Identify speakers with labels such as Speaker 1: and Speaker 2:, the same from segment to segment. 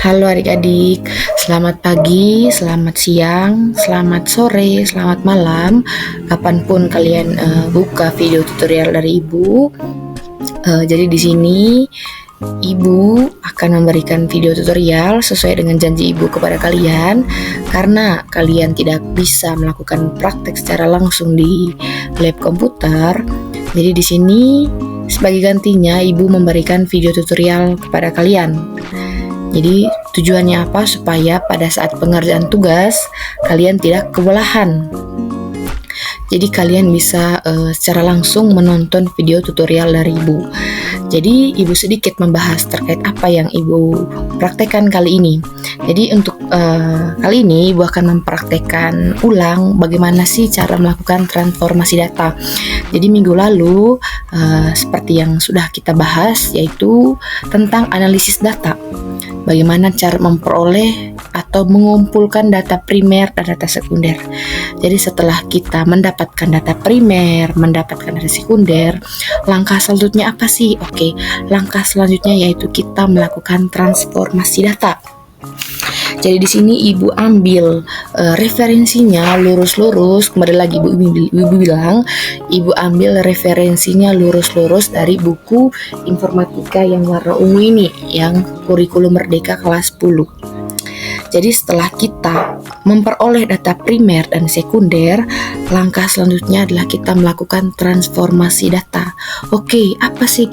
Speaker 1: Halo adik-adik, selamat pagi, selamat siang, selamat sore, selamat malam. Kapanpun kalian buka video tutorial dari Ibu. Jadi di sini Ibu akan memberikan video tutorial sesuai dengan janji Ibu kepada kalian, karena kalian tidak bisa melakukan praktek secara langsung di lab komputer. Jadi di sini sebagai gantinya Ibu memberikan video tutorial kepada kalian. Jadi tujuannya apa? Supaya pada saat pengerjaan tugas kalian tidak kewalahan. Jadi kalian bisa secara langsung menonton video tutorial dari Ibu. Jadi Ibu sedikit membahas terkait apa yang Ibu praktekkan kali ini. Jadi untuk kali ini Ibu akan mempraktekkan ulang bagaimana sih cara melakukan transformasi data. Jadi minggu lalu seperti yang sudah kita bahas, yaitu tentang analisis data. Bagaimana cara memperoleh atau mengumpulkan data primer dan data sekunder. Jadi setelah kita mendapatkan data primer, mendapatkan data sekunder, langkah selanjutnya apa sih? Oke, langkah selanjutnya yaitu kita melakukan transformasi data. Jadi di sini Ibu ambil referensinya lurus-lurus. Kembali lagi Ibu bilang, Ibu ambil referensinya lurus-lurus dari buku informatika yang warna ungu ini, yang kurikulum Merdeka kelas 10. Jadi setelah kita memperoleh data primer dan sekunder, langkah selanjutnya adalah kita melakukan transformasi data. Oke, apa sih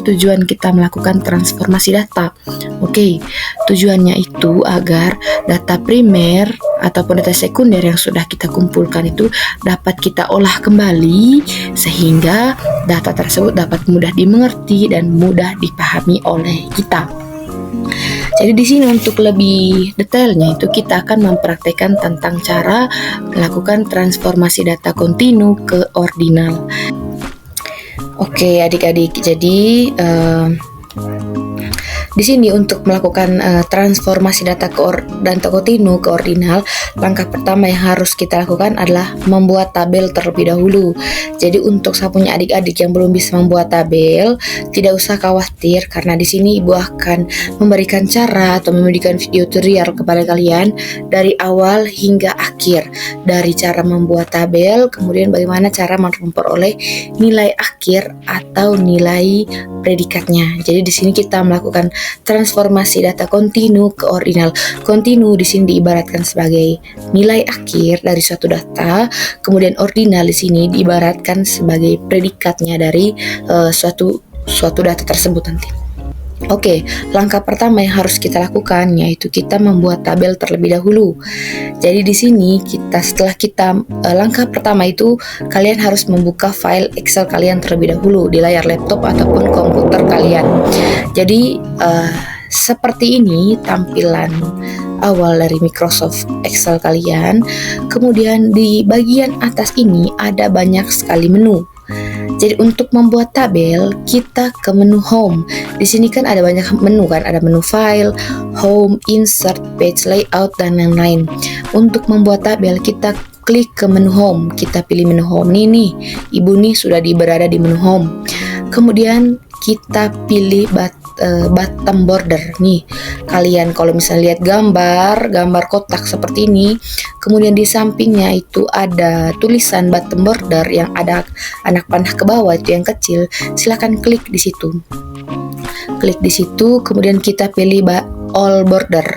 Speaker 1: tujuan kita melakukan transformasi data? Oke, tujuannya itu agar data primer ataupun data sekunder yang sudah kita kumpulkan itu dapat kita olah kembali sehingga data tersebut dapat mudah dimengerti dan mudah dipahami oleh kita. Jadi di sini untuk lebih detailnya itu kita akan mempraktekkan tentang cara melakukan transformasi data kontinu ke ordinal. Oke adik-adik, jadi di sini untuk melakukan transformasi data kontinu ke ordinal, langkah pertama yang harus kita lakukan adalah membuat tabel terlebih dahulu. Jadi untuk sapunya adik-adik yang belum bisa membuat tabel, tidak usah khawatir, karena di sini Ibu akan memberikan cara atau memberikan video tutorial kepada kalian dari awal hingga akhir, dari cara membuat tabel, kemudian bagaimana cara memperoleh nilai akhir atau nilai predikatnya. Jadi di sini kita melakukan transformasi data kontinu ke ordinal. Kontinu di sini diibaratkan sebagai nilai akhir dari suatu data, kemudian ordinal di sini diibaratkan sebagai predikatnya dari suatu data tersebut nanti. Oke, langkah pertama yang harus kita lakukan yaitu kita membuat tabel terlebih dahulu. Jadi di sini setelah kita langkah pertama itu kalian harus membuka file Excel kalian terlebih dahulu di layar laptop ataupun komputer kalian. Jadi seperti ini tampilan awal dari Microsoft Excel kalian. Kemudian di bagian atas ini ada banyak sekali menu. Jadi untuk membuat tabel kita ke menu home. Di sini kan ada banyak menu kan, ada menu file, home, insert, page layout dan lain-lain. Untuk membuat tabel kita klik ke menu home, kita pilih menu home nih, Ibu nih sudah berada di menu home. Kemudian kita pilih bottom border nih. Kalian kalau misalnya lihat gambar kotak seperti ini, kemudian di sampingnya itu ada tulisan bottom border yang ada anak panah ke bawah itu yang kecil. Silakan klik di situ. Klik di situ, kemudian kita pilih all border.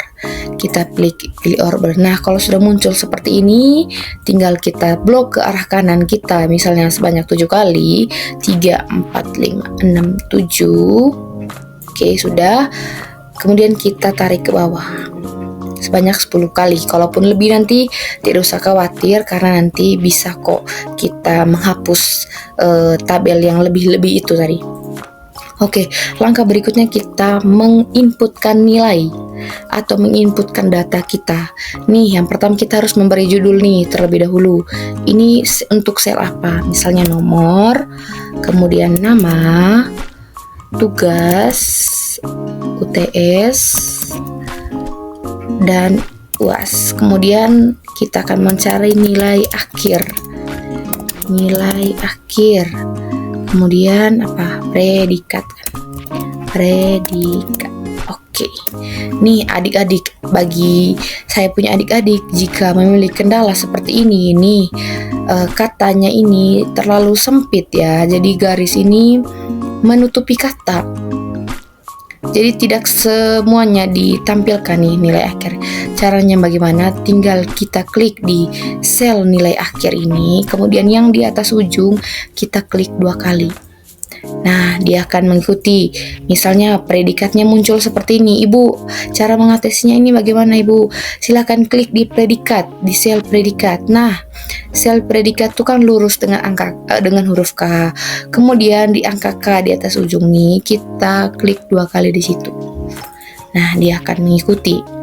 Speaker 1: Kita pilih all border. Nah, kalau sudah muncul seperti ini, tinggal kita blok ke arah kanan kita, misalnya sebanyak 7 kali, 3, 4, 5, 6, 7. Oke, sudah. Kemudian kita tarik ke bawah sebanyak 10 kali. Kalaupun lebih nanti tidak usah khawatir, karena nanti bisa kok kita menghapus tabel yang lebih-lebih itu tadi. Oke, langkah berikutnya kita menginputkan nilai atau menginputkan data kita. Nih, yang pertama kita harus memberi judul nih terlebih dahulu. Ini untuk sel apa? Misalnya nomor, kemudian nama, tugas, UTS, dan UAS. Kemudian kita akan mencari nilai akhir. Kemudian apa? Predikat. Oke, nih adik-adik, bagi saya punya adik-adik, jika memiliki kendala seperti ini, nih katanya ini terlalu sempit ya, jadi garis ini menutupi kata. Jadi tidak semuanya ditampilkan nih nilai akhir. Caranya bagaimana? Tinggal kita klik di sel nilai akhir ini, kemudian yang di atas ujung kita klik 2 kali. Nah, dia akan mengikuti. Misalnya predikatnya muncul seperti ini. Ibu, cara mengatasinya ini bagaimana, Ibu? Silakan klik di predikat, di sel predikat. Nah, sel predikat itu kan lurus dengan dengan huruf K. Kemudian di angka K di atas ujung nih, kita klik 2 kali di situ. Nah, dia akan mengikuti.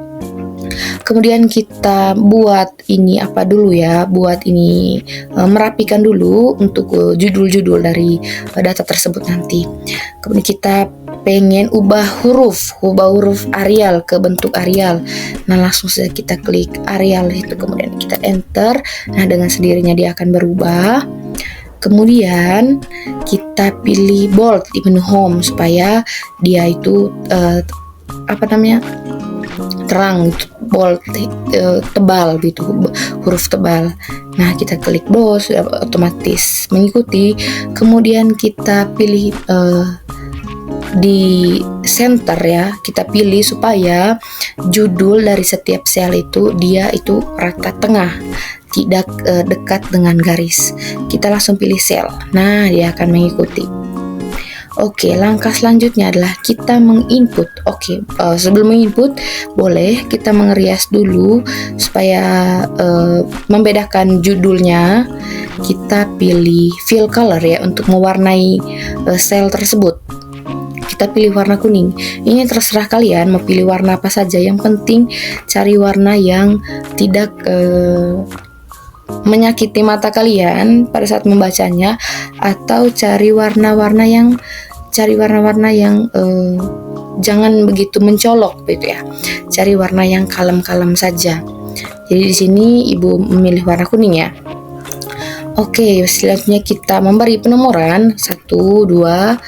Speaker 1: Kemudian kita buat ini apa dulu ya, buat ini merapikan dulu untuk judul-judul dari data tersebut nanti. Kemudian kita pengen ubah huruf Arial ke bentuk Arial. Nah, langsung saja kita klik Arial itu, kemudian kita enter. Nah, dengan sendirinya dia akan berubah. Kemudian kita pilih bold di menu home supaya dia itu terang, bold, tebal gitu, huruf tebal. Nah, kita klik bold, sudah otomatis mengikuti. Kemudian kita pilih di center ya, kita pilih supaya judul dari setiap sel itu dia itu rata tengah, tidak dekat dengan garis. Kita langsung pilih sel. Nah, dia akan mengikuti. Oke, langkah selanjutnya adalah kita menginput. Oke, sebelum menginput boleh kita mengerias dulu supaya membedakan judulnya. Kita pilih fill color ya untuk mewarnai sel tersebut. Kita pilih warna kuning. Ini terserah kalian mau pilih warna apa saja. Yang penting cari warna yang tidak menyakiti mata kalian pada saat membacanya, atau cari warna-warna yang jangan begitu mencolok gitu ya. Cari warna yang kalem-kalem saja. Jadi di sini Ibu memilih warna kuning ya. Oke, selanjutnya kita memberi penomoran 1, 2,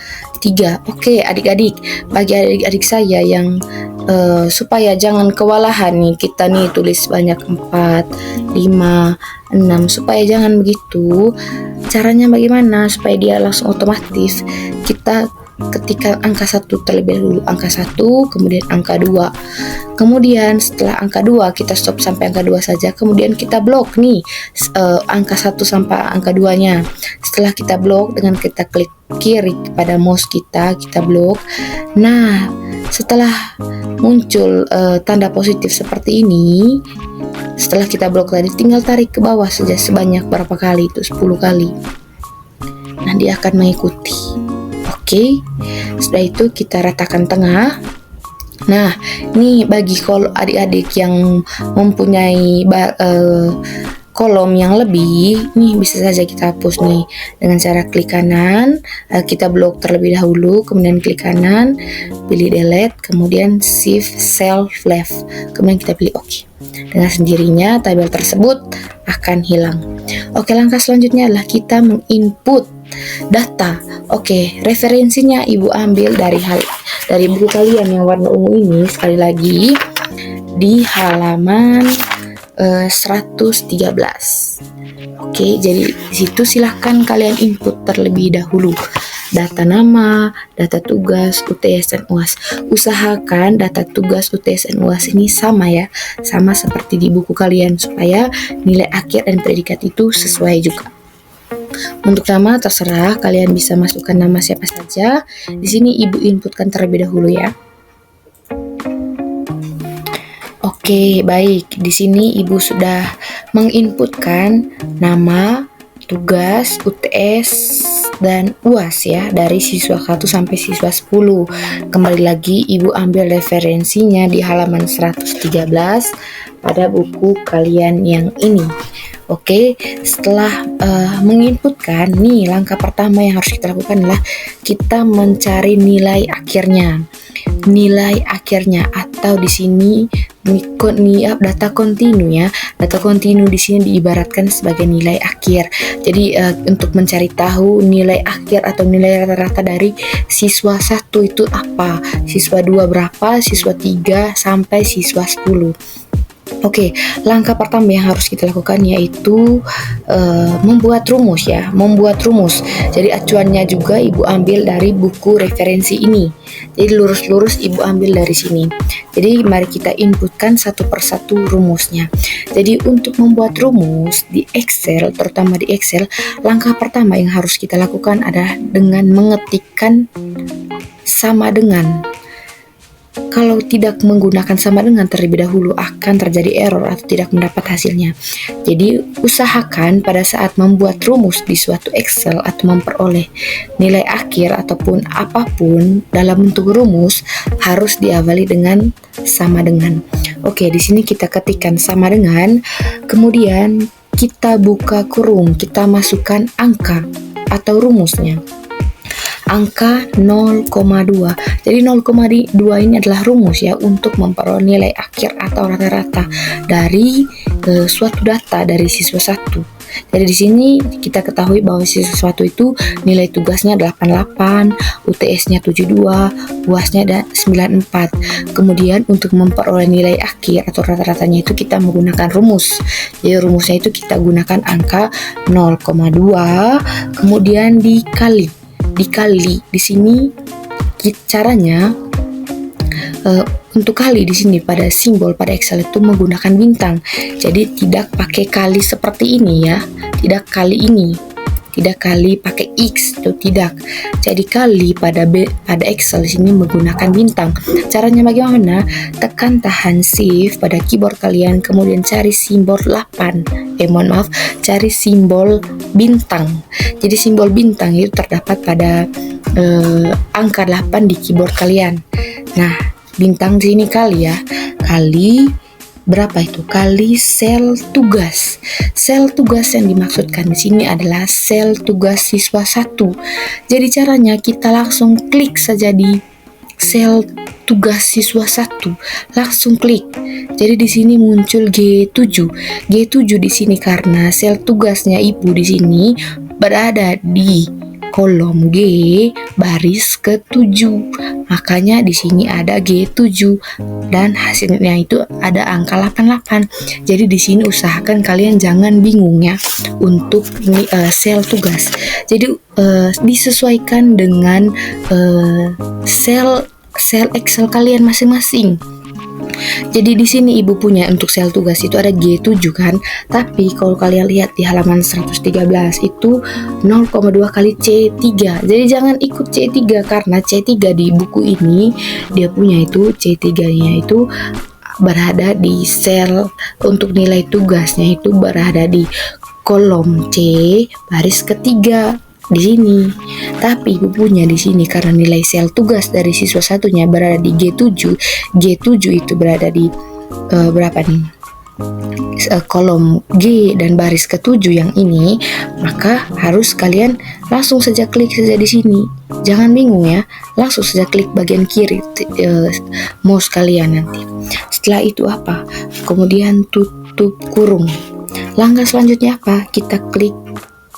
Speaker 1: 3. Oke, adik-adik, bagi adik-adik saya yang supaya jangan kewalahan nih, kita nih tulis banyak 4, 5, 6, supaya jangan begitu. Caranya bagaimana supaya dia langsung otomatis? Kita ketika angka 1 terlebih dahulu, angka 1, kemudian angka 2. Kemudian setelah angka 2 kita stop sampai angka 2 saja. Kemudian kita blok nih angka 1 sampai angka 2-nya. Setelah kita blok, dengan kita klik kiri pada mouse kita blok. Nah, setelah muncul tanda positif seperti ini, setelah kita blok tadi, tinggal tarik ke bawah saja sebanyak berapa kali itu, 10 kali. Nah, dia akan mengikuti. Oke, setelah itu kita ratakan tengah. Nah, ini bagi adik-adik yang mempunyai kolom yang lebih, nih bisa saja kita hapus nih dengan cara klik kanan, kita blok terlebih dahulu, kemudian klik kanan, pilih delete, kemudian shift cell left, kemudian kita pilih OK. Dengan sendirinya tabel tersebut akan hilang. Oke, langkah selanjutnya adalah kita menginput data. Oke, referensinya Ibu ambil dari buku kalian yang warna ungu ini, sekali lagi di halaman 113. Oke, jadi di situ silahkan kalian input terlebih dahulu data nama, data tugas, UTS dan UAS. Usahakan data tugas, UTS dan UAS ini sama ya, sama seperti di buku kalian supaya nilai akhir dan predikat itu sesuai juga. Untuk nama terserah, kalian bisa masukkan nama siapa saja. Di sini Ibu inputkan terlebih dahulu ya. Oke, baik. Di sini Ibu sudah menginputkan nama, tugas, UTS, dan UAS ya, dari siswa 1 sampai siswa 10. Kembali lagi Ibu ambil referensinya di halaman 113 pada buku kalian yang ini. Oke, setelah menginputkan, nih langkah pertama yang harus kita lakukan adalah kita mencari nilai akhirnya. Nilai akhirnya, atau di sini data kontinu ya. Data kontinu di sini diibaratkan sebagai nilai akhir. Jadi untuk mencari tahu nilai akhir atau nilai rata-rata dari siswa 1 itu apa, siswa 2 berapa, siswa 3 sampai siswa 10. Oke, langkah pertama yang harus kita lakukan yaitu membuat rumus ya, membuat rumus. Jadi acuannya juga Ibu ambil dari buku referensi ini. Jadi lurus-lurus Ibu ambil dari sini. Jadi mari kita inputkan satu persatu rumusnya. Jadi untuk membuat rumus di Excel, terutama di Excel, langkah pertama yang harus kita lakukan adalah dengan mengetikkan sama dengan. Kalau tidak menggunakan sama dengan terlebih dahulu akan terjadi error atau tidak mendapat hasilnya. Jadi usahakan pada saat membuat rumus di suatu Excel atau memperoleh nilai akhir ataupun apapun dalam bentuk rumus harus diawali dengan sama dengan. Oke, di sini kita ketikkan sama dengan, kemudian kita buka kurung, kita masukkan angka atau rumusnya. Angka 0,2. Jadi 0,2 ini adalah rumus ya untuk memperoleh nilai akhir atau rata-rata dari suatu data dari siswa 1. Jadi di sini kita ketahui bahwa siswa 1 itu nilai tugasnya 88, UTS-nya 72, UAS-nya ada 94. Kemudian untuk memperoleh nilai akhir atau rata-ratanya itu kita menggunakan rumus. Jadi rumusnya itu kita gunakan angka 0,2 kemudian dikali di sini caranya untuk kali di sini pada simbol pada Excel itu menggunakan bintang. Jadi tidak pakai kali seperti ini ya, tidak kali ini, tidak kali pakai X atau tidak. Jadi kali pada Excel di sini menggunakan bintang. Caranya bagaimana? Tekan tahan Shift pada keyboard kalian, kemudian cari simbol 8. Cari simbol bintang. Jadi simbol bintang itu terdapat pada angka 8 di keyboard kalian. Nah, bintang di sini kali ya. Kali berapa itu? Kali sel tugas. Sel tugas yang dimaksudkan di sini adalah sel tugas siswa 1. Jadi caranya kita langsung klik saja di sel tugas siswa 1. Langsung klik. Jadi di sini muncul G7. G7 di sini karena sel tugasnya Ibu di sini berada di kolom G baris ke-7. Makanya di sini ada G7 dan hasilnya itu ada angka 88. Jadi di sini usahakan kalian jangan bingung ya untuk sel tugas. Jadi disesuaikan dengan sel Excel kalian masing-masing. Jadi di sini Ibu punya untuk sel tugas itu ada G7 kan. Tapi kalau kalian lihat di halaman 113 itu 0,2 kali C3. Jadi jangan ikut C3 karena C3 di buku ini dia punya itu C3-nya itu berada di sel untuk nilai tugasnya itu berada di kolom C baris ketiga di sini. Tapi Ibu punya di sini karena nilai sel tugas dari siswa satunya berada di G7. G7 itu berada di berapa nih? Kolom G dan baris ke-7 yang ini, maka harus kalian langsung saja klik saja di sini. Jangan bingung ya, langsung saja klik bagian kiri mouse kalian nanti. Setelah itu apa? Kemudian tutup kurung. Langkah selanjutnya apa? Kita klik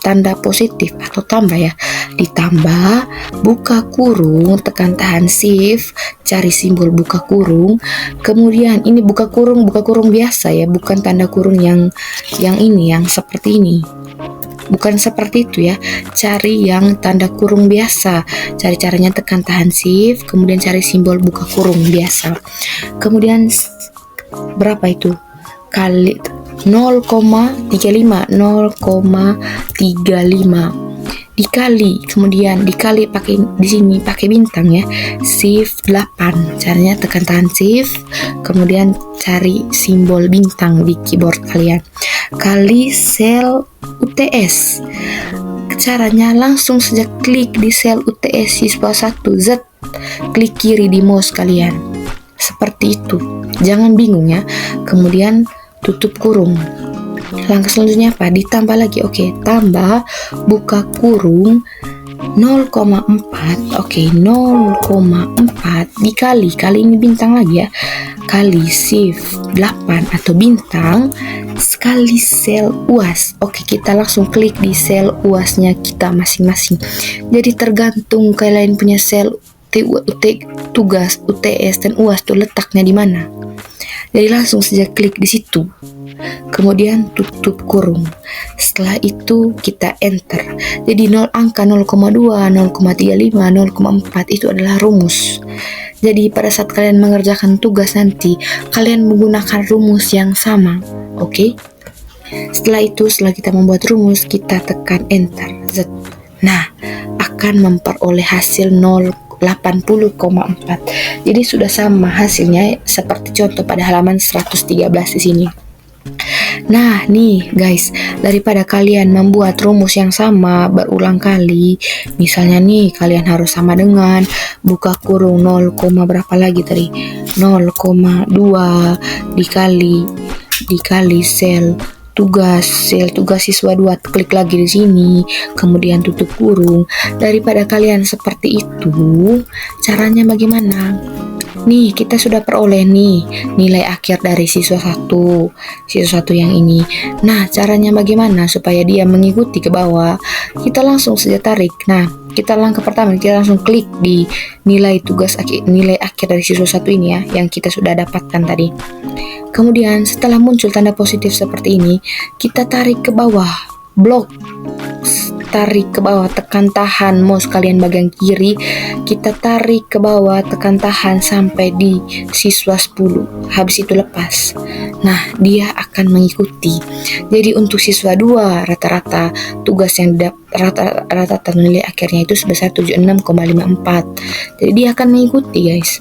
Speaker 1: tanda positif atau tambah ya, ditambah, buka kurung, tekan tahan Shift, cari simbol buka kurung, kemudian ini buka kurung biasa ya, bukan tanda kurung yang ini, yang seperti ini, bukan seperti itu ya, cari yang tanda kurung biasa. Cari caranya tekan tahan Shift, kemudian cari simbol buka kurung biasa, kemudian berapa itu kali 0,35 dikali, kemudian dikali pakai di sini pakai bintang ya, Shift 8. Caranya tekan tahan Shift, kemudian cari simbol bintang di keyboard kalian, kali sel UTS. Caranya langsung saja klik di sel UTS siswa 1 Z, klik kiri di mouse kalian seperti itu, jangan bingung ya. Kemudian tutup kurung. Langkah selanjutnya apa? Ditambah lagi. Oke, tambah, buka kurung, 0,4. Oke, 0,4 dikali, kali ini bintang lagi ya, kali shift 8 atau bintang sekali sel UAS. Oke, kita langsung klik di sel UASnya kita masing-masing. Jadi tergantung kalian punya sel tugas, UTS dan UAS tuh letaknya di mana. Jadi langsung saja klik di situ. Kemudian tutup kurung. Setelah itu kita enter. Jadi angka 0,2, 0,35, 0,4 itu adalah rumus. Jadi pada saat kalian mengerjakan tugas nanti, kalian menggunakan rumus yang sama. Oke? Setelah itu, setelah kita membuat rumus, kita tekan enter. Nah, akan memperoleh hasil 80,4. Jadi sudah sama hasilnya seperti contoh pada halaman 113 di sini. Nah, nih guys, daripada kalian membuat rumus yang sama berulang kali, misalnya nih kalian harus sama dengan buka kurung 0, berapa lagi tadi? 0,2 dikali sel tugas siswa 2, klik lagi di sini, kemudian tutup kurung. Daripada kalian seperti itu, caranya bagaimana? Nih, kita sudah peroleh nih nilai akhir dari siswa 1 yang ini. Nah, caranya bagaimana supaya dia mengikuti ke bawah? Kita langsung saja tarik. Nah, kita langkah pertama, kita langsung klik di nilai akhir dari siswa 1 ini ya, yang kita sudah dapatkan tadi. Kemudian setelah muncul tanda positif seperti ini, kita tarik ke bawah, blok. Tarik ke bawah, tekan tahan mouse kalian bagian kiri, kita tarik ke bawah, tekan tahan sampai di siswa 10, habis itu lepas. Nah, dia akan mengikuti. Jadi untuk siswa 2 rata-rata tugas yang rata-rata nilai akhirnya itu sebesar 76,54. Jadi dia akan mengikuti guys.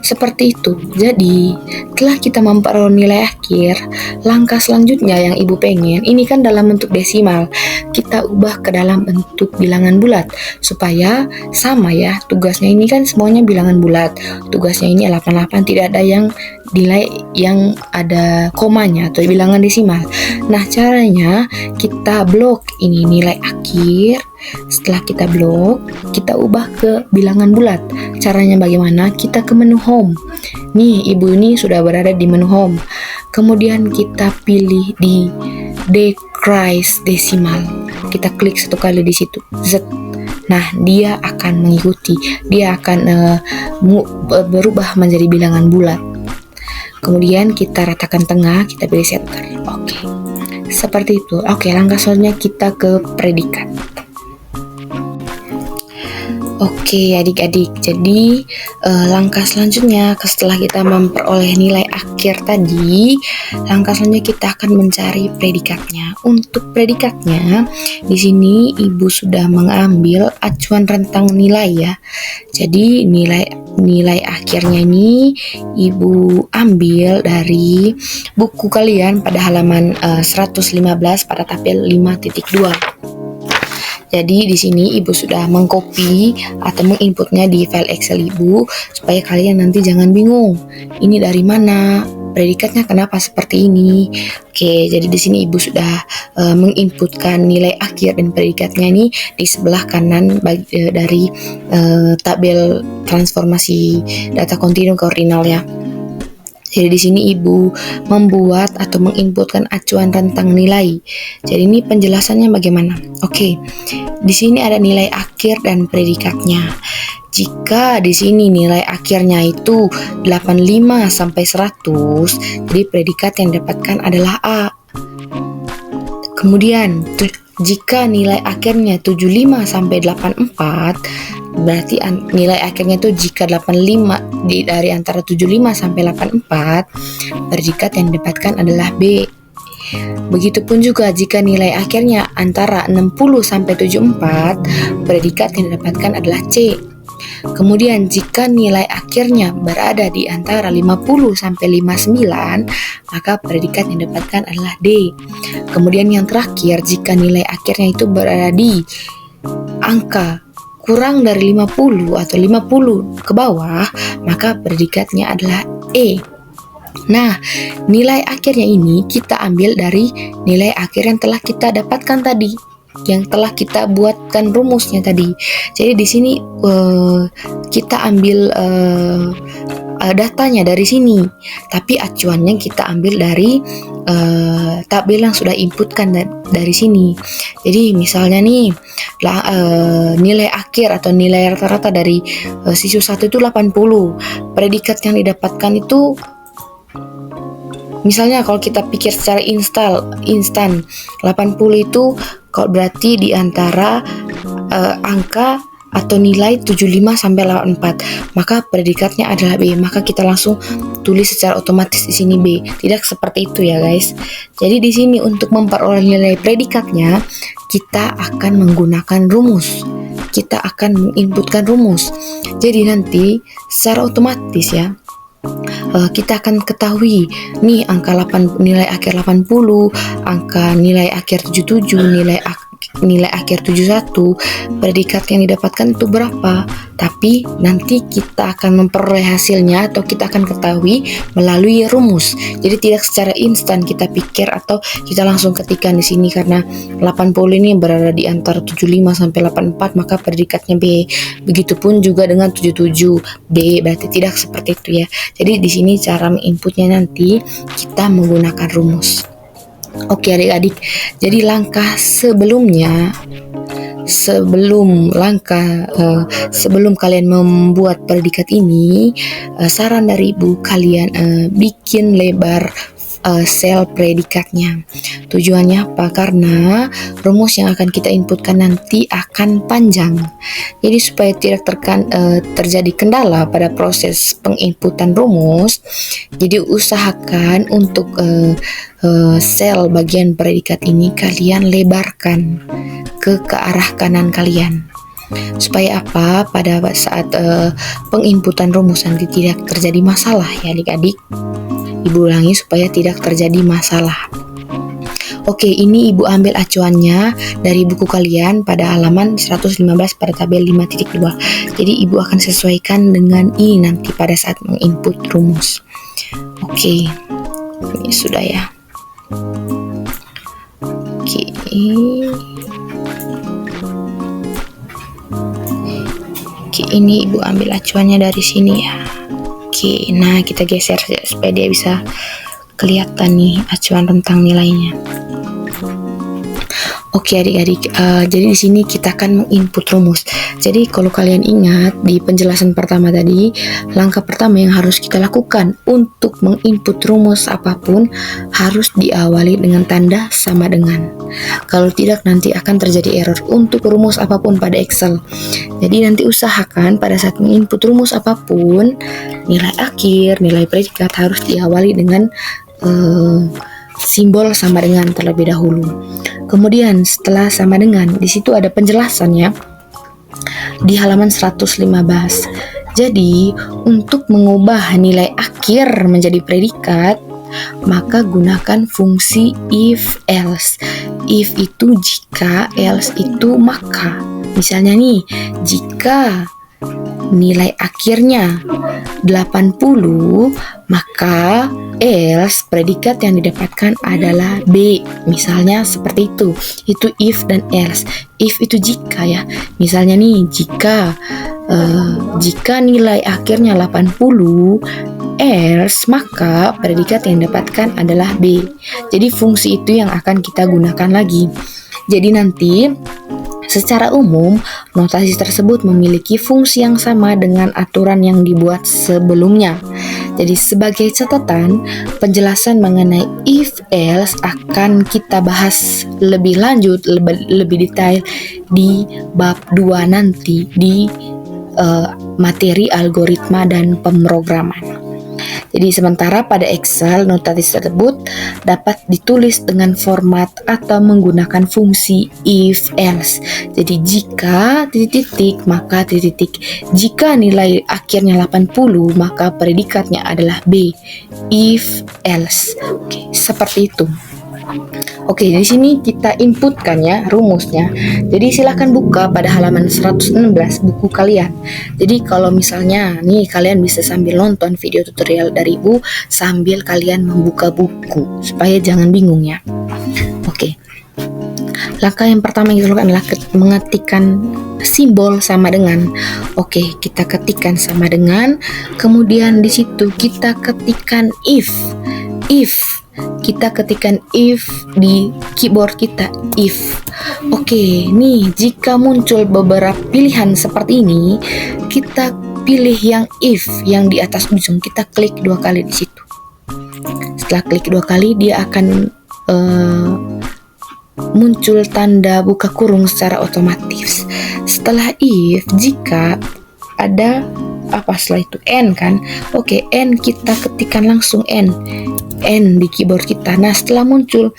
Speaker 1: Seperti itu. Jadi, setelah kita memperoleh nilai akhir, langkah selanjutnya yang ibu pengen, ini kan dalam bentuk desimal, kita ubah ke dalam bentuk bilangan bulat, supaya sama ya, tugasnya ini kan semuanya bilangan bulat, tugasnya ini 88, tidak ada yang nilai yang ada komanya atau bilangan desimal. Nah, caranya kita blok ini nilai akhir. Setelah kita blok, kita ubah ke bilangan bulat. Caranya bagaimana? Kita ke menu home. Nih, ibu ini sudah berada di menu home. Kemudian kita pilih di decrease decimal. Kita klik 1 kali di situ. Nah, dia akan mengikuti. Dia akan berubah menjadi bilangan bulat. Kemudian kita ratakan tengah, kita pilih center. Oke. Seperti itu. Oke, langkah selanjutnya kita ke predikat. Oke adik-adik, jadi langkah selanjutnya setelah kita memperoleh nilai akhir tadi, langkah selanjutnya kita akan mencari predikatnya. Untuk predikatnya, di sini ibu sudah mengambil acuan rentang nilai ya. Jadi nilai akhirnya ini ibu ambil dari buku kalian pada halaman 115 pada tabel 5.2. Jadi di sini ibu sudah mengcopy atau menginputnya di file Excel ibu supaya kalian nanti jangan bingung. Ini dari mana? Predikatnya kenapa seperti ini? Oke, jadi di sini ibu sudah menginputkan nilai akhir dan predikatnya ini di sebelah kanan dari tabel transformasi data kontinu ke ordinal ya. Jadi di sini ibu membuat atau menginputkan acuan rentang nilai. Jadi ini penjelasannya bagaimana? Oke. Di sini ada nilai akhir dan predikatnya. Jika di sini nilai akhirnya itu 85 sampai 100, jadi predikat yang didapatkan adalah A. Kemudian jika nilai akhirnya 75 sampai 84, berarti nilai akhirnya itu jika 85 dari antara 75 sampai 84, predikat yang didapatkan adalah B. Begitupun juga jika nilai akhirnya antara 60 sampai 74, predikat yang didapatkan adalah C. Kemudian jika nilai akhirnya berada di antara 50 sampai 59, maka predikat yang didapatkan adalah D. Kemudian yang terakhir, jika nilai akhirnya itu berada di angka kurang dari 50 atau 50 ke bawah, maka predikatnya adalah E. Nah, nilai akhirnya ini kita ambil dari nilai akhir yang telah kita dapatkan tadi. yang telah kita buatkan rumusnya tadi. Jadi di sini kita ambil datanya dari sini, tapi acuannya kita ambil dari tabel yang sudah inputkan dari sini. Jadi misalnya nih nilai akhir atau nilai rata-rata dari siswa 1 itu 80. Predikat yang didapatkan itu, misalnya kalau kita pikir secara instan 80 itu kalau berarti di antara angka atau nilai 75 sampai 84, maka predikatnya adalah B. Maka kita langsung tulis secara otomatis di sini B. Tidak seperti itu ya guys. Jadi di sini untuk memperoleh nilai predikatnya kita akan menggunakan rumus. Kita akan menginputkan rumus. Jadi nanti secara otomatis ya, kita akan ketahui nih angka nilai akhir 80, angka nilai akhir 77, nilai akhir 71, predikat yang didapatkan itu berapa. Tapi nanti kita akan memperoleh hasilnya atau kita akan ketahui melalui rumus. Jadi tidak secara instan kita pikir atau kita langsung ketikkan di sini karena 80 ini berada di antara 75 sampai 84, maka predikatnya B. Begitupun juga dengan 77 B, berarti tidak seperti itu ya. Jadi di sini cara menginputnya nanti kita menggunakan rumus. Oke adik-adik, jadi langkah sebelumnya, sebelum kalian membuat predikat ini, saran dari ibu kalian bikin lebar sel predikatnya. Tujuannya apa? Karena rumus yang akan kita inputkan nanti akan panjang. Jadi supaya tidak terjadi kendala pada proses penginputan rumus, jadi usahakan untuk sel bagian predikat ini kalian lebarkan ke arah kanan kalian. Supaya apa? Pada saat penginputan rumus nanti tidak terjadi masalah ya adik-adik. Ibu ulangi supaya tidak terjadi masalah. Oke, ini ibu ambil acuannya dari buku kalian pada halaman 115 pada tabel 5.2. Jadi ibu akan sesuaikan dengan ini nanti pada saat menginput rumus. Oke, ini sudah ya. Oke, ini ibu ambil acuannya dari sini ya. Oke, nah kita geser supaya dia bisa kelihatan nih acuan rentang nilainya. Oke adik-adik, jadi di sini kita akan menginput rumus. Jadi kalau kalian ingat di penjelasan pertama tadi, langkah pertama yang harus kita lakukan untuk menginput rumus apapun harus diawali dengan tanda sama dengan. Kalau tidak nanti akan terjadi error untuk rumus apapun pada Excel. Jadi nanti usahakan pada saat menginput rumus apapun, nilai akhir, nilai predikat harus diawali dengan simbol sama dengan terlebih dahulu. Kemudian setelah sama dengan, di situ ada penjelasannya di halaman 115. Jadi untuk mengubah nilai akhir menjadi predikat, maka gunakan fungsi if else. If itu jika, else itu maka. Misalnya nih, jika nilai akhirnya 80, maka else predikat yang didapatkan adalah B. Misalnya seperti itu. Itu if dan else. If itu jika ya. Misalnya nih, jika nilai akhirnya 80, else maka predikat yang didapatkan adalah B. Jadi fungsi itu yang akan kita gunakan lagi. Jadi nanti secara umum, notasi tersebut memiliki fungsi yang sama dengan aturan yang dibuat sebelumnya. Jadi sebagai catatan, penjelasan mengenai if else akan kita bahas lebih lanjut, lebih detail di bab 2 nanti di materi algoritma dan pemrograman. Jadi sementara pada Excel, notasi tersebut dapat ditulis dengan format atau menggunakan fungsi if else. Jadi jika titik maka titik. Jika nilai akhirnya 80 maka predikatnya adalah B. If else. Oke, seperti itu. Oke, di sini kita inputkan ya rumusnya. Jadi silakan buka pada halaman 116 buku kalian. Jadi kalau misalnya nih kalian bisa sambil nonton video tutorial dari Ibu sambil kalian membuka buku supaya jangan bingung ya. Oke. Langkah yang pertama yang kita lakukan adalah mengetikkan simbol sama dengan. Oke, kita ketikkan sama dengan, kemudian di situ kita ketikkan if. Kita ketikkan if di keyboard kita, if. Oke, nih jika muncul beberapa pilihan seperti ini, kita pilih yang if yang di atas ujung, kita klik 2 kali di situ. Setelah klik 2 kali, dia akan muncul tanda buka kurung secara otomatis. Setelah if, jika ada apa setelah itu, n kan? Oke, n kita ketikkan langsung n di keyboard kita. Nah, setelah muncul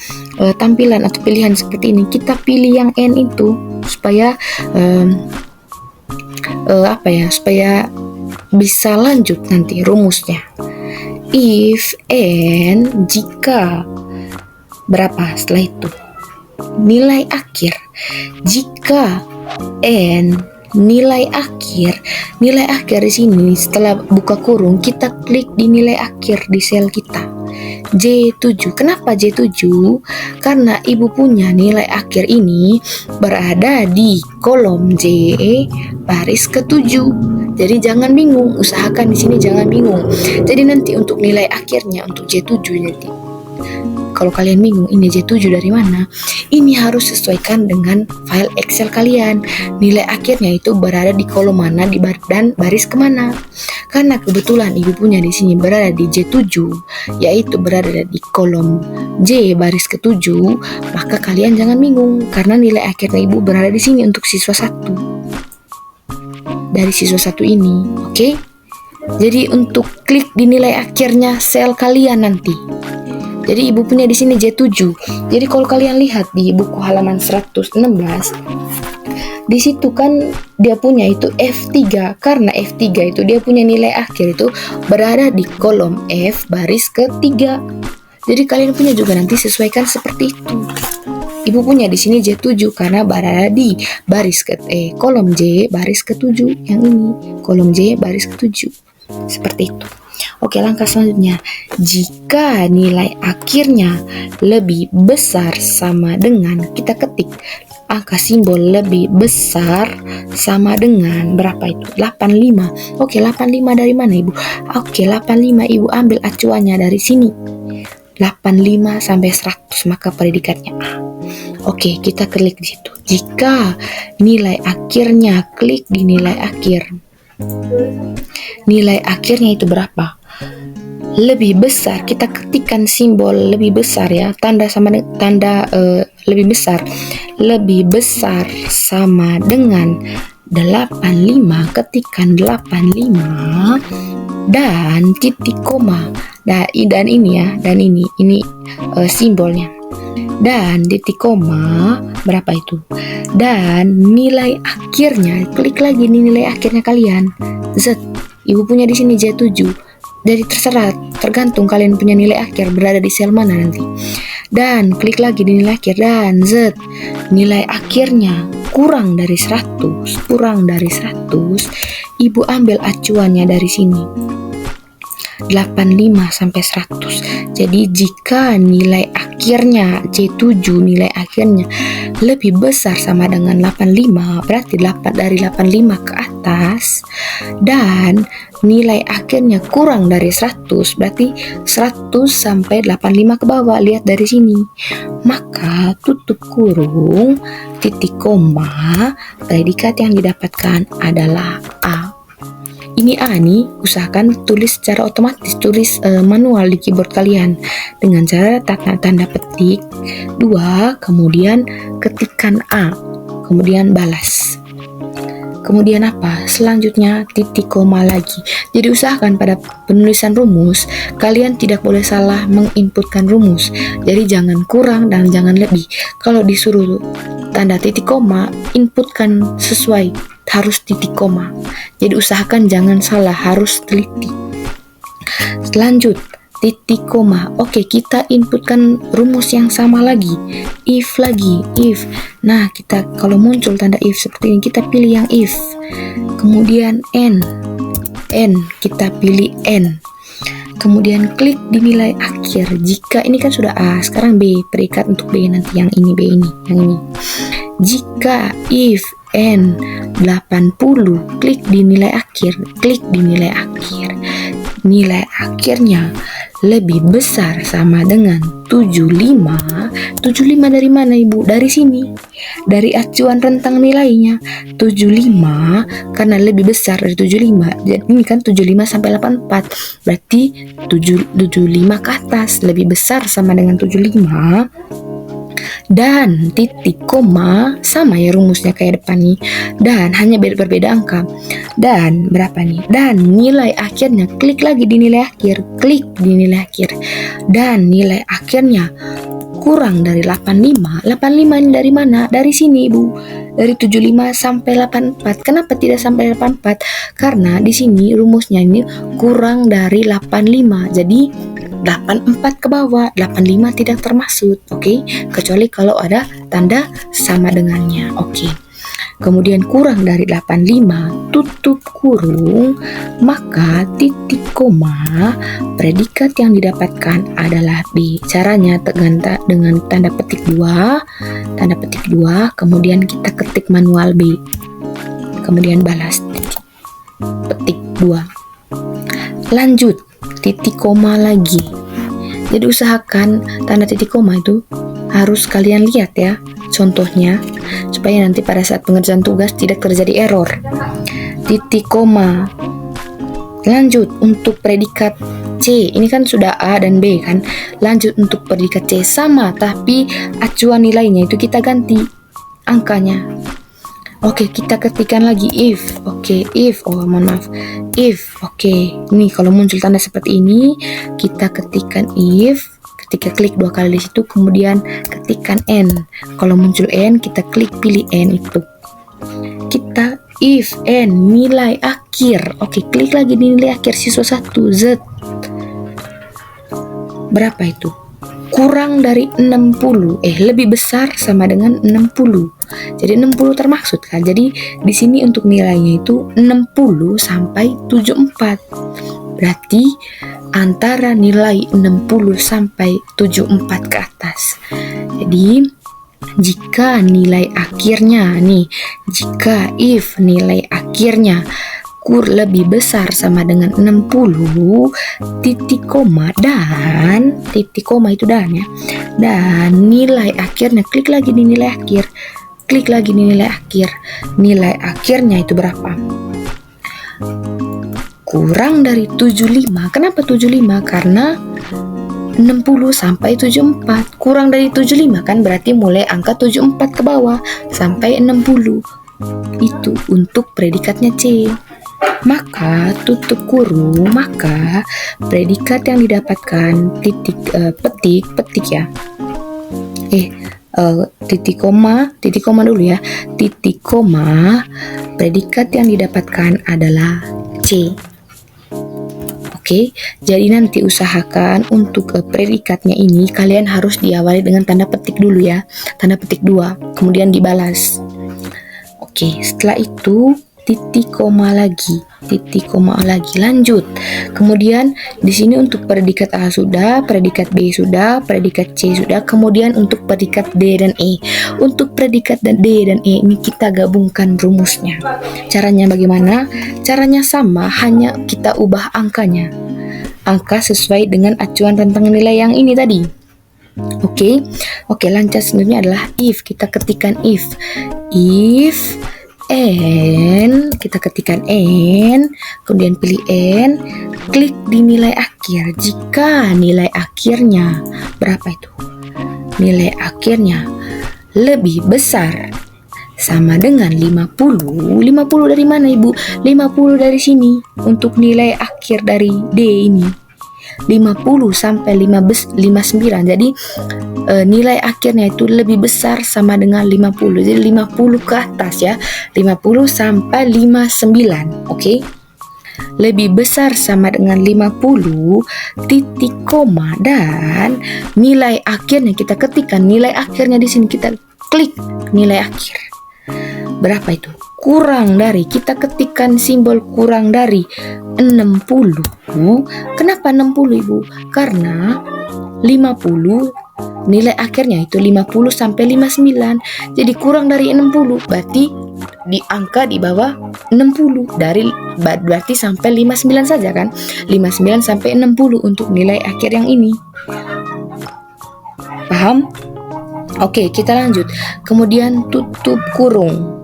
Speaker 1: tampilan atau pilihan seperti ini, kita pilih yang n itu supaya supaya bisa lanjut nanti rumusnya. If n, jika berapa setelah itu, nilai akhir. Jika n nilai akhir di sini setelah buka kurung, kita klik di nilai akhir di sel kita, J7. Kenapa J7? Karena ibu punya nilai akhir ini berada di kolom J baris ke-7. Jadi jangan bingung, usahakan di sini jangan bingung. Jadi nanti untuk nilai akhirnya untuk J7 nanti, kalau kalian bingung ini J7 dari mana, ini harus sesuaikan dengan file Excel kalian. Nilai akhirnya itu berada di kolom mana dan baris kemana. Karena kebetulan ibu punya di sini berada di J7, yaitu berada di kolom J baris ke-7, maka kalian jangan bingung karena nilai akhirnya ibu berada di sini untuk siswa 1. Dari siswa 1 ini, oke? Jadi untuk klik di nilai akhirnya sel kalian nanti. Jadi ibu punya di sini J7. Jadi kalau kalian lihat di buku halaman 116, di situ kan dia punya itu F3, karena F3 itu dia punya nilai akhir itu berada di kolom F baris ke-3. Jadi kalian punya juga nanti sesuaikan seperti itu. Ibu punya di sini J7 karena berada di baris kolom J baris ke-7 yang ini, kolom J baris ke-7. Seperti itu. Oke, langkah selanjutnya, jika nilai akhirnya lebih besar sama dengan, kita ketik angka simbol lebih besar sama dengan berapa itu? 85. Oke, 85 dari mana ibu? Oke, 85 ibu ambil acuannya dari sini. 85 sampai 100, maka predikatnya A. Oke, kita klik di situ. Jika nilai akhirnya, klik di nilai akhir. Nilai akhirnya itu berapa? Lebih besar, kita ketikkan simbol lebih besar ya, tanda lebih besar. Lebih besar sama dengan 85, ketikkan 85 dan titik koma. Dan ini ya, dan ini simbolnya. Dan titik koma berapa itu? Dan nilai akhirnya, klik lagi di nilai akhirnya kalian. Z. Ibu punya di sini J7. Jadi terserah, tergantung kalian punya nilai akhir berada di sel mana nanti. Dan klik lagi di nilai akhir dan Z. Nilai akhirnya kurang dari 100, ibu ambil acuannya dari sini. 85 sampai 100. Jadi jika nilai akhirnya J7 nilai akhirnya lebih besar sama dengan 85, berarti dari 85 ke atas, dan nilai akhirnya kurang dari 100, berarti 100 sampai 85 ke bawah, lihat dari sini. Maka tutup kurung, titik koma, predikat yang didapatkan adalah A. Ini A nih, usahakan tulis secara otomatis, tulis manual di keyboard kalian dengan cara tanda petik 2, kemudian ketikkan A, kemudian balas. Kemudian apa? Selanjutnya titik koma lagi. Jadi usahakan pada penulisan rumus kalian tidak boleh salah menginputkan rumus. Jadi jangan kurang dan jangan lebih. Kalau disuruh tanda titik koma, inputkan sesuai, harus titik koma. Jadi usahakan jangan salah, harus teliti. Lanjut, titik koma. Oke, kita inputkan rumus yang sama lagi. If lagi, if. Nah, kita kalau muncul tanda if seperti ini, kita pilih yang if. Kemudian n, kita pilih n. kemudian klik di nilai akhir. Jika ini kan sudah A, sekarang B, predikat untuk B nanti yang ini, B ini, yang ini. Jika if n 80, klik di nilai akhir, nilai akhirnya lebih besar sama dengan 75. 75 dari mana Ibu? Dari sini, dari acuan rentang nilainya 75, karena lebih besar dari 75. Jadi ini kan 75 sampai 84, berarti 75 ke atas lebih besar sama dengan 75. Dan titik koma sama ya rumusnya kayak depan nih, dan hanya berbeda angka. Dan berapa nih? Dan nilai akhirnya, klik lagi di nilai akhir, dan nilai akhirnya kurang dari 85. 85 ini dari mana? Dari sini Ibu, dari 75 sampai 84. Kenapa tidak sampai 84? Karena di sini rumusnya ini kurang dari 85, jadi 84 ke bawah, 85 tidak termasuk, oke? Kecuali kalau ada tanda sama dengannya, oke? Kemudian kurang dari 85, tutup kurung, maka titik koma, predikat yang didapatkan adalah B. Caranya dengan tanda petik 2, kemudian kita ketik manual B, kemudian balas petik 2. Lanjut, titik koma lagi. Jadi usahakan tanda titik koma itu harus kalian lihat ya contohnya, supaya nanti pada saat pengerjaan tugas tidak terjadi error. Titik koma. Lanjut untuk predikat C, ini kan sudah A dan B kan. Lanjut untuk predikat C sama, tapi acuan nilainya itu kita ganti angkanya. Oke, kita ketikkan lagi if. Oke, if. Oh, mohon maaf. If. Oke. Nih kalau muncul tanda seperti ini, kita ketikkan if. Ketika klik 2 kali di situ, kemudian ketikkan n. Kalau muncul n, kita klik pilih n itu. Kita if n nilai akhir. Oke, klik lagi di nilai akhir siswa 1 Z. Berapa itu? Kurang dari 60, lebih besar sama dengan 60. Jadi 60 termaksud kan. Jadi di sini untuk nilainya itu 60 sampai 74. Berarti antara nilai 60 sampai 74 ke atas. Jadi jika nilai akhirnya nih, jika if nilai akhirnya lebih besar sama dengan 60, titik koma dan titik koma itu dan ya, dan nilai akhirnya, klik lagi di nilai akhir, nilai akhirnya itu berapa? Kurang dari 75. Kenapa 75? Karena 60 sampai 74. Kurang dari 75 kan berarti mulai angka 74 ke bawah sampai 60. Itu untuk predikatnya C. Maka tutup kurung, maka predikat yang didapatkan petik ya. Titik koma dulu ya. Titik koma, predikat yang didapatkan adalah C. Oke, jadi nanti usahakan untuk predikatnya ini kalian harus diawali dengan tanda petik dulu ya. Tanda petik 2, kemudian dibalas. Oke, setelah itu titik koma lagi, lanjut. Kemudian di sini untuk predikat A sudah, predikat B sudah, predikat C sudah, kemudian untuk predikat D dan E. Untuk predikat D dan E ini kita gabungkan rumusnya. Caranya bagaimana? Caranya sama, hanya kita ubah angkanya. Angka sesuai dengan acuan rentang nilai yang ini tadi. Oke, lancar sebenarnya adalah if. Kita ketikkan if n, kita ketikkan n, kemudian pilih n, klik di nilai akhir. Jika nilai akhirnya berapa itu? Nilai akhirnya lebih besar sama dengan 50. 50 dari mana Ibu? 50 dari sini untuk nilai akhir dari D ini. 50 sampai 59. Jadi nilai akhirnya itu lebih besar sama dengan 50. Jadi 50 ke atas ya. 50 sampai 59. Oke. Lebih besar sama dengan 50, titik koma, dan nilai akhirnya kita ketikkan. Nilai akhirnya di sini kita klik nilai akhir. Berapa itu? kurang dari, kita ketikkan simbol kurang dari 60. Kenapa 60 Ibu? Karena 50 nilai akhirnya itu 50 sampai 59. Jadi kurang dari 60 berarti di angka di bawah 60, berarti sampai 59 saja kan. 59 sampai 60 untuk nilai akhir yang ini. Paham? Oke, kita lanjut. Kemudian tutup kurung.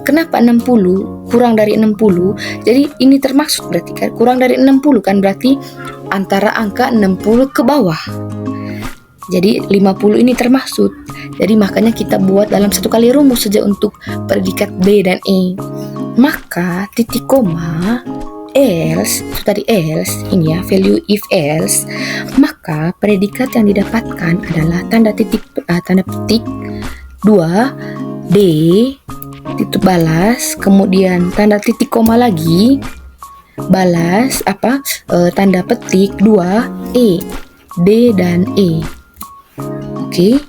Speaker 1: Kenapa 60 kurang dari 60? Jadi ini termasuk berarti kan kurang dari 60 kan, berarti antara angka 60 ke bawah. Jadi 50 ini termasuk. Jadi makanya kita buat dalam satu kali rumus saja untuk predikat B dan E. Maka titik koma else, itu tadi else ini ya, value if else, maka predikat yang didapatkan adalah tanda petik 2 D titik balas, kemudian tanda titik koma lagi, balas tanda petik 2 E, D dan E. Oke.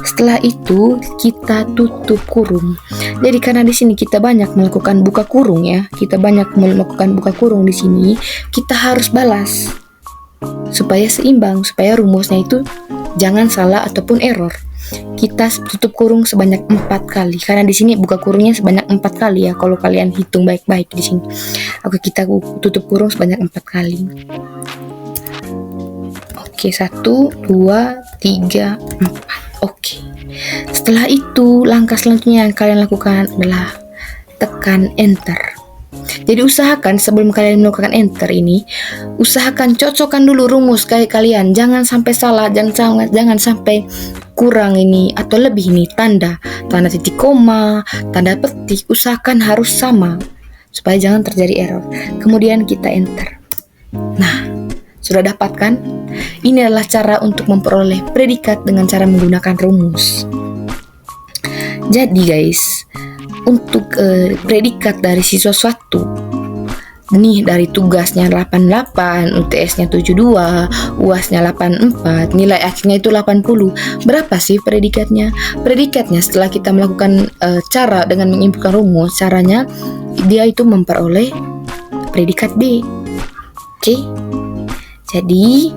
Speaker 1: Setelah itu kita tutup kurung. Jadi karena di sini kita banyak melakukan buka kurung ya, di sini kita harus balas supaya seimbang, supaya rumusnya itu jangan salah ataupun error. Kita tutup kurung sebanyak 4 kali karena di sini buka kurungnya sebanyak 4 kali ya, kalau kalian hitung baik-baik di sini. Oke, kita tutup kurung sebanyak 4 kali. Oke, 1 2 3 4. Oke. Setelah itu langkah selanjutnya yang kalian lakukan adalah tekan enter. Jadi usahakan sebelum kalian melakukan enter ini, usahakan cocokkan dulu rumus kayak kalian, jangan sampai salah, jangan sampai kurang ini atau lebih ini tanda titik koma, tanda petik, usahakan harus sama supaya jangan terjadi error. Kemudian kita enter. Nah, sudah dapat kan? Ini adalah cara untuk memperoleh predikat dengan cara menggunakan rumus. Jadi guys, untuk predikat dari siswa suatu nih, dari tugasnya 88, UTS-nya 72, UAS-nya 84, nilai akhirnya itu 80. Berapa sih predikatnya? Predikatnya setelah kita melakukan cara dengan menyimpulkan rumus, caranya dia itu memperoleh predikat B. Oke. Jadi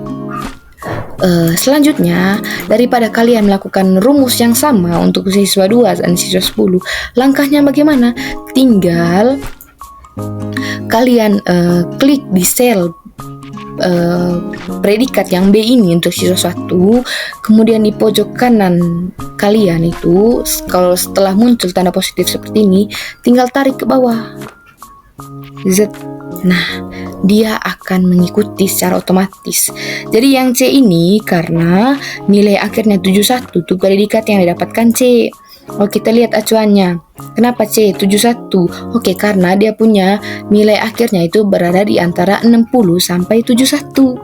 Speaker 1: selanjutnya, daripada kalian melakukan rumus yang sama untuk siswa 2 dan siswa 10, langkahnya bagaimana? Tinggal kalian klik di sel predikat yang B ini untuk siswa 1, kemudian di pojok kanan kalian itu, kalau setelah muncul tanda positif seperti ini, tinggal tarik ke bawah Z. Nah, dia akan mengikuti secara otomatis. Jadi yang C ini karena nilai akhirnya 71 itu predikat yang didapatkan C. Oh, kita lihat acuannya. Kenapa C 71? Oke, karena dia punya nilai akhirnya itu berada di antara 60 sampai 71.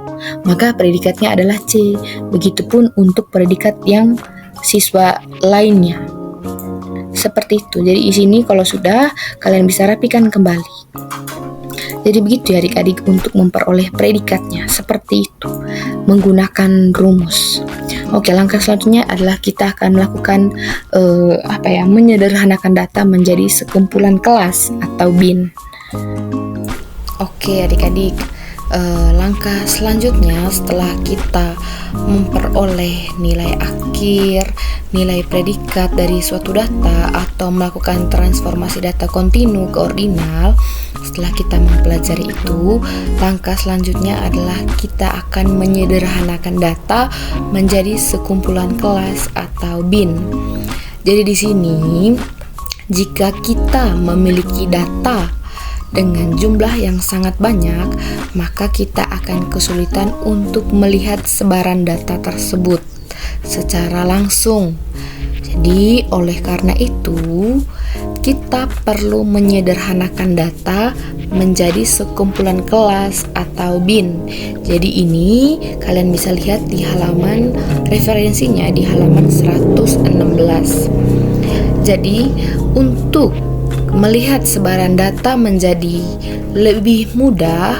Speaker 1: Maka predikatnya adalah C. Begitupun untuk predikat yang siswa lainnya. Seperti itu. Jadi di sini kalau sudah, kalian bisa rapikan kembali. Jadi begitu ya adik-adik untuk memperoleh predikatnya, seperti itu menggunakan rumus. Oke, langkah selanjutnya adalah kita akan melakukan menyederhanakan data menjadi sekumpulan kelas atau bin. Oke adik-adik, langkah selanjutnya setelah kita memperoleh nilai akhir, nilai predikat dari suatu data atau melakukan transformasi data kontinu ke ordinal, setelah kita mempelajari itu, langkah selanjutnya adalah kita akan menyederhanakan data menjadi sekumpulan kelas atau bin. Jadi di sini, jika kita memiliki data dengan jumlah yang sangat banyak, maka kita akan kesulitan untuk melihat sebaran data tersebut secara langsung. Jadi, oleh karena itu, kita perlu menyederhanakan data menjadi sekumpulan kelas atau bin. Jadi ini kalian bisa lihat di halaman referensinya di halaman 116. Jadi, untuk melihat sebaran data menjadi lebih mudah,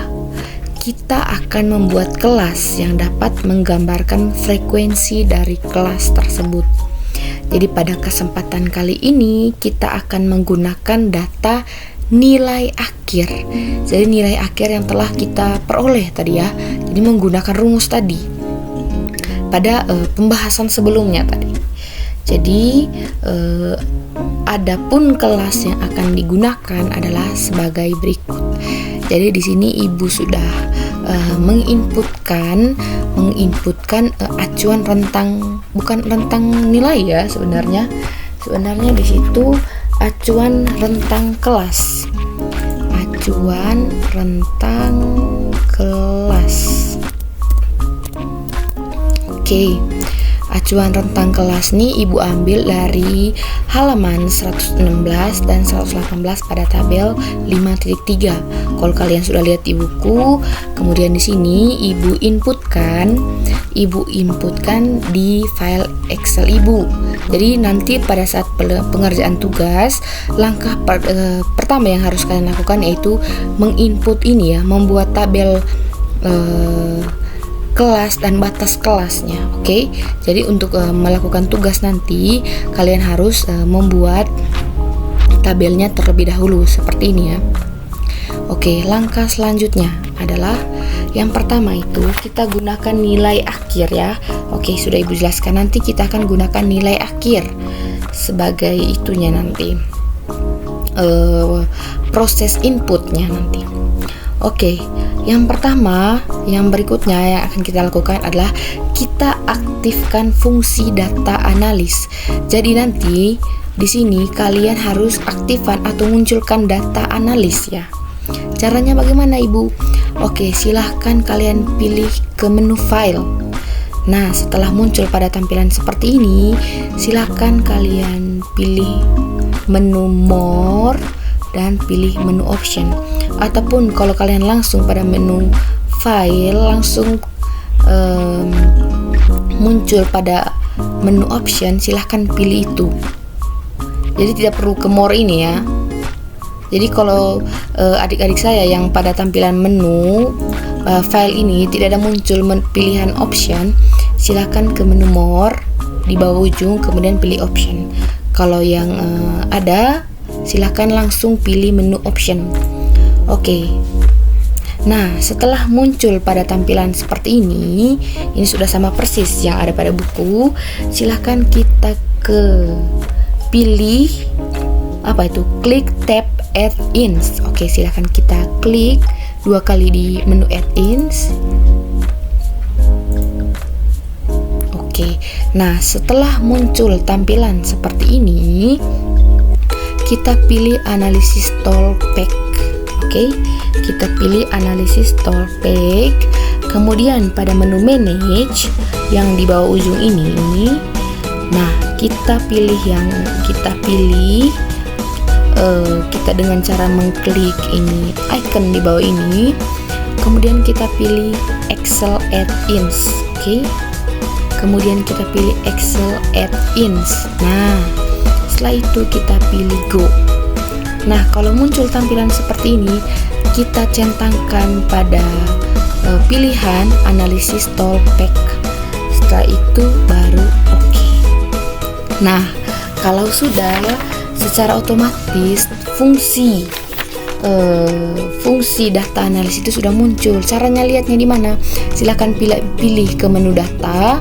Speaker 1: kita akan membuat kelas yang dapat menggambarkan frekuensi dari kelas tersebut. Jadi pada kesempatan kali ini kita akan menggunakan data nilai akhir. Jadi nilai akhir yang telah kita peroleh tadi ya. Jadi menggunakan rumus tadi pada pembahasan sebelumnya tadi. Jadi adapun kelas yang akan digunakan adalah sebagai berikut. Jadi di sini Ibu sudah menginputkan acuan rentang, bukan rentang nilai ya sebenarnya. Sebenarnya di situ acuan rentang kelas. Acuan rentang kelas. Oke. Acuan rentang kelas nih Ibu ambil dari halaman 116 dan 118 pada tabel 5.3. Kalau kalian sudah lihat di buku, kemudian di sini Ibu inputkan di file Excel Ibu. Jadi nanti pada saat pengerjaan tugas, langkah pertama yang harus kalian lakukan yaitu menginput ini ya, membuat tabel kelas dan batas kelasnya. Oke. Jadi untuk melakukan tugas nanti kalian harus membuat tabelnya terlebih dahulu seperti ini ya. Oke, langkah selanjutnya adalah yang pertama itu kita gunakan nilai akhir ya. Oke, sudah Ibu jelaskan, nanti kita akan gunakan nilai akhir sebagai itunya nanti. Proses inputnya nanti. Oke, yang pertama, yang berikutnya yang akan kita lakukan adalah kita aktifkan fungsi data analis. Jadi nanti di sini kalian harus aktifkan atau munculkan data analis ya. Caranya bagaimana Ibu? Oke, silahkan kalian pilih ke menu file. Nah, setelah muncul pada tampilan seperti ini, silahkan kalian pilih menu more dan pilih menu option. Ataupun kalau kalian langsung pada menu file langsung muncul pada menu option, silahkan pilih itu. Jadi tidak perlu ke more ini ya. Jadi kalau adik-adik saya yang pada tampilan menu file ini tidak ada muncul pilihan option, silahkan ke menu more di bawah ujung kemudian pilih option. Kalau yang ada, silahkan langsung pilih menu option. Oke. Nah, setelah muncul pada tampilan seperti ini sudah sama persis yang ada pada buku. Silahkan kita ke pilih klik tab add-ins. Oke, silahkan kita klik 2 kali di menu add-ins. Oke. Nah, setelah muncul tampilan seperti ini, kita pilih analisis toolpack. Oke, kita pilih analisis toolpack. Kemudian pada menu manage yang di bawah ujung ini, nah kita pilih kita dengan cara mengklik ini icon di bawah ini. Kemudian kita pilih Excel add-ins. Oke. Kemudian kita pilih Excel add-ins. Nah, setelah itu kita pilih go. Nah, kalau muncul tampilan seperti ini, kita centangkan pada pilihan analisis toolpack. Setelah itu baru oke. Nah, kalau sudah, secara otomatis fungsi data analis itu sudah muncul. Caranya lihatnya di mana? Silahkan pilih ke menu data.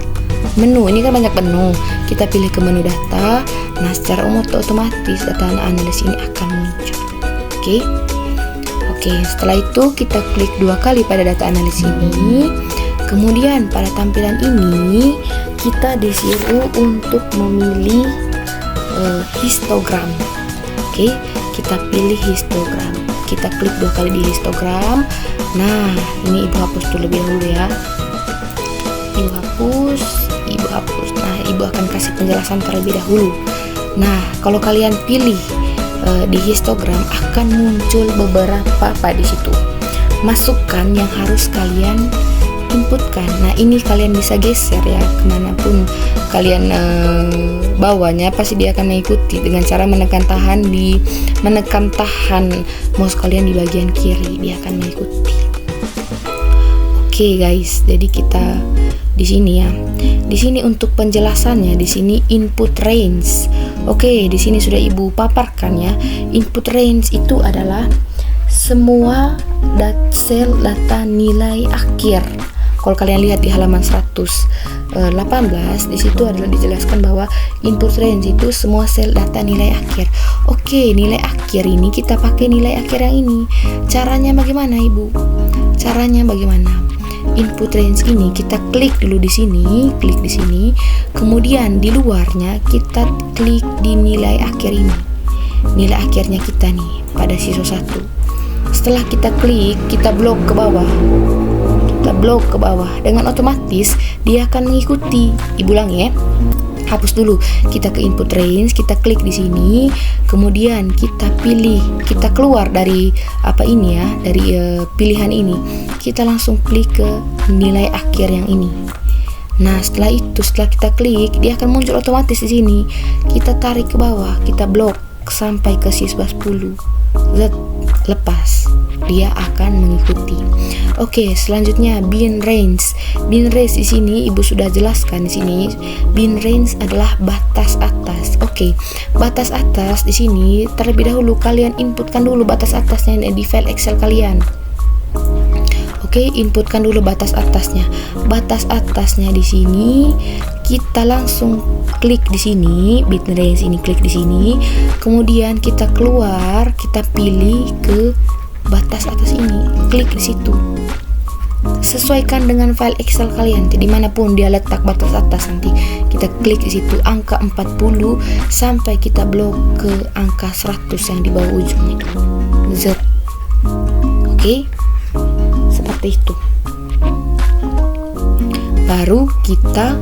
Speaker 1: Menu ini kan banyak menu. Kita pilih ke menu data. Nah, secara otomatis data analis ini akan muncul. Oke, setelah itu kita klik 2 kali pada data analis ini. Kemudian pada tampilan ini kita disuruh untuk memilih histogram. Oke, kita pilih histogram. Kita klik 2 kali di histogram. Nah, ini Ibu hapus terlebih dahulu ya. Ibu hapus. Nah, Ibu akan kasih penjelasan terlebih dahulu. Nah, kalau kalian pilih di histogram akan muncul beberapa di situ masukan yang harus kalian inputkan. Nah, ini kalian bisa geser ya kemanapun kalian bawanya, pasti dia akan mengikuti dengan cara menekan tahan mouse kalian di bagian kiri, dia akan mengikuti. Oke guys, jadi kita di sini ya. Di sini untuk penjelasannya, di sini input range. Oke, di sini sudah Ibu paparkan ya. Input range itu adalah semua sel data nilai akhir. Kalau kalian lihat di halaman 118, di situ adalah dijelaskan bahwa input range itu semua sel data nilai akhir. Oke, nilai akhir ini kita pakai nilai akhir yang ini. Caranya bagaimana, Ibu? Caranya bagaimana? Input range ini kita klik dulu di sini, klik di sini. Kemudian di luarnya kita klik di nilai akhir ini. Nilai akhirnya kita nih pada siswa 1. Setelah kita klik, kita blok ke bawah. Kita blok ke bawah. Dengan otomatis dia akan mengikuti. Ibu ulangi ya. Hapus dulu. Kita ke input range, kita klik di sini, kemudian kita pilih, kita keluar dari apa ini ya, dari pilihan ini. Kita langsung klik ke nilai akhir yang ini. Nah, setelah itu, setelah kita klik, dia akan muncul otomatis di sini. Kita tarik ke bawah, kita blok sampai ke siswa 10. Lepas, dia akan mengikuti. Oke, selanjutnya bin range. Bin range di sini Ibu sudah jelaskan di sini. Bin range adalah batas atas. Oke, batas atas di sini terlebih dahulu kalian inputkan dulu batas atasnya di file Excel kalian. Oke, inputkan dulu batas atasnya. Batas atasnya di sini kita langsung klik di sini, bin range ini, klik di sini. Kemudian kita keluar, kita pilih ke batas atas ini, klik di situ. Sesuaikan dengan file Excel kalian, dimanapun dia letak batas atas nanti kita klik di situ angka 40 sampai kita blok ke angka 100 yang di bawah ujung itu. Z. Oke, seperti itu. Baru kita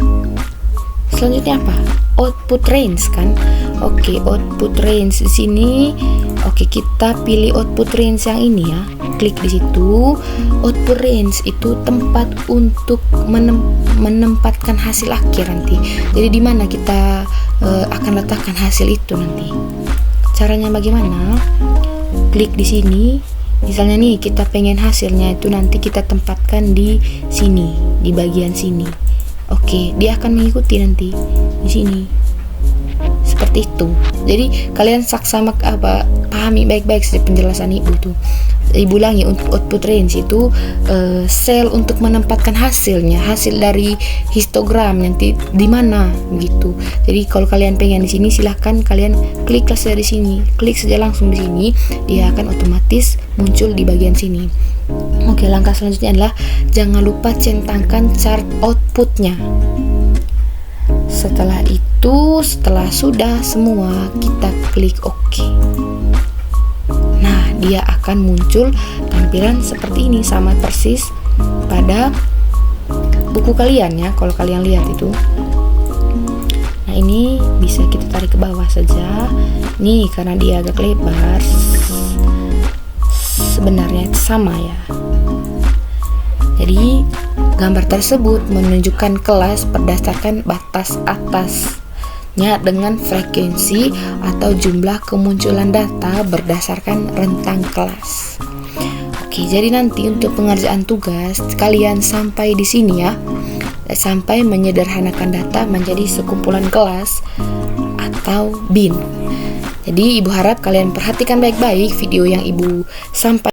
Speaker 1: selanjutnya apa? Output range kan? Oke, output range di sini. Oke, kita pilih output range yang ini ya. Klik di situ. Output range itu tempat untuk menempatkan hasil akhir nanti. Jadi di mana kita akan letakkan hasil itu nanti. Caranya bagaimana? Klik di sini. Misalnya nih kita pengen hasilnya itu nanti kita tempatkan di sini, di bagian sini. Oke, dia akan mengikuti nanti di sini. Seperti itu. Jadi kalian pahami baik-baik sih penjelasan Ibu tuh. Ibu ulangi, untuk output range itu sel untuk menempatkan hasilnya, hasil dari histogram nanti di mana gitu. Jadi kalau kalian pengen di sini silahkan kalian klik saja di sini, klik saja langsung di sini, dia akan otomatis muncul di bagian sini. Oke, langkah selanjutnya adalah jangan lupa centangkan chart outputnya. Setelah itu, setelah sudah semua, kita klik OK. Nah, dia akan muncul tampilan seperti ini, sama persis pada buku kalian ya, kalau kalian lihat itu. Nah, ini bisa kita tarik ke bawah saja. Nih, karena dia agak lebar, sebenarnya sama ya. Jadi gambar tersebut menunjukkan kelas berdasarkan batas atasnya dengan frekuensi atau jumlah kemunculan data berdasarkan rentang kelas. Oke, jadi nanti untuk pengerjaan tugas kalian sampai di sini ya, sampai menyederhanakan data menjadi sekumpulan kelas atau bin. Jadi Ibu harap kalian perhatikan baik-baik video yang Ibu sampaikan.